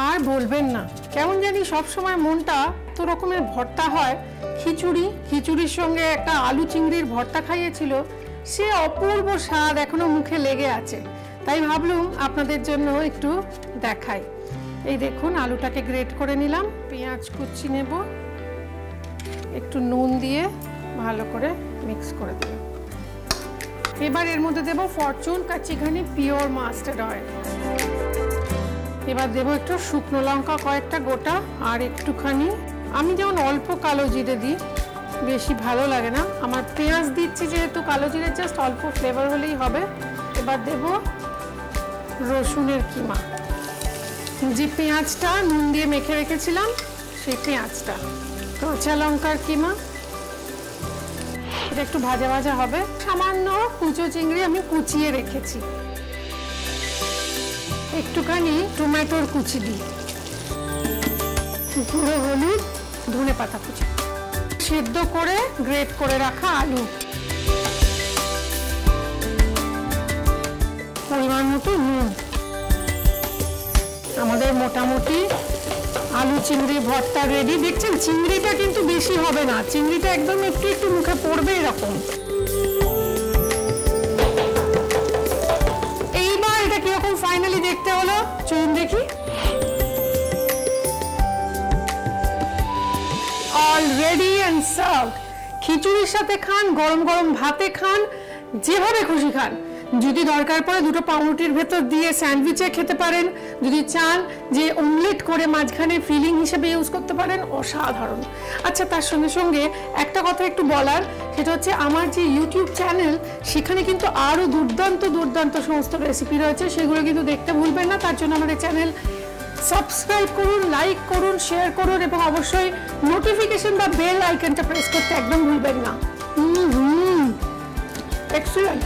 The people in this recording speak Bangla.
আর বলবেন না, কেমন জানি সব সময় মনটা তো রকমের ভর্তা হয়। খিচুড়ির সঙ্গে একটা আলু চিংড়ির ভর্তা খাইয়েছিল, সে অপূর্ব স্বাদ এখনো মুখে লেগে আছে। তাই ভাবলুম আপনাদের জন্য একটু দেখাই। এই দেখুন, আলুটাকে গ্রেট করে নিলাম, পেঁয়াজ কুচি নেব, একটু নুন দিয়ে ভালো করে মিক্স করে দিলাম। এবার এর মধ্যে দেব ফরচুন কাচিঘানি পিওর মাস্টার্ড অয়েল। এবার দেবো একটু শুকনো লঙ্কা কয়েকটা গোটা, আর একটুখানি, আমি যেমন অল্প কালো জিরে দিই, বেশি ভালো লাগে না আমার। পেঁয়াজ দিচ্ছি যেহেতু, কালো জিরে জাস্ট অল্প ফ্লেভার হলেই হবে। এবার দেব রসুনের কিমা, যে পেঁয়াজটা নুন দিয়ে মেখে রেখেছিলাম সেই পেঁয়াজটা, কাঁচা লঙ্কার কিমা, এটা একটু ভাজা ভাজা হবে। সামান্য কুচো চিংড়ি আমি কুচিয়ে রেখেছি, একটুখানি টমেটোর কুচি দিই, গুঁড়ো হলুদ, ধনে পাতা কুচি, সেদ্ধ করে গ্রেট করে রাখা আলু, পরিমাণ মতো নুন। আমাদের মোটামুটি আলু চিংড়ি ভর্তা রেডি। দেখছেন চিংড়িটা কিন্তু বেশি হবে না, চিংড়িটা একদম একটু একটু মুখে পড়বে এরকম। এইবার এটা কিরকম ফাইনালি দেখতে হলো চলুন দেখি। Already and served. খিচুড়ির সাথে খান, গরম গরম ভাতে খান, যেভাবে খুশি খান। যদি দরকার পড়ে দুটো পাউরুটির ভেতর দিয়ে স্যান্ডউইচে খেতে পারেন, যদি চান যে অমলেট করে মাঝখানে ফিলিং হিসেবে ইউজ করতে পারেন, অসাধারণ। আচ্ছা, তার সঙ্গে সঙ্গে একটা কথা একটু বলার, সেটা হচ্ছে আমার যে ইউটিউব চ্যানেল, সেখানে কিন্তু আরও দুর্দান্ত দুর্দান্ত সমস্ত রেসিপি রয়েছে, সেগুলো কিন্তু দেখতে ভুলবেন না। তার জন্য আমাদের চ্যানেল সাবস্ক্রাইব করুন, লাইক করুন, শেয়ার করুন, এবং অবশ্যই নোটিফিকেশন বা বেল আইকনটা প্রেস করতে একদম ভুলবেন না। এক্সিলেন্ট।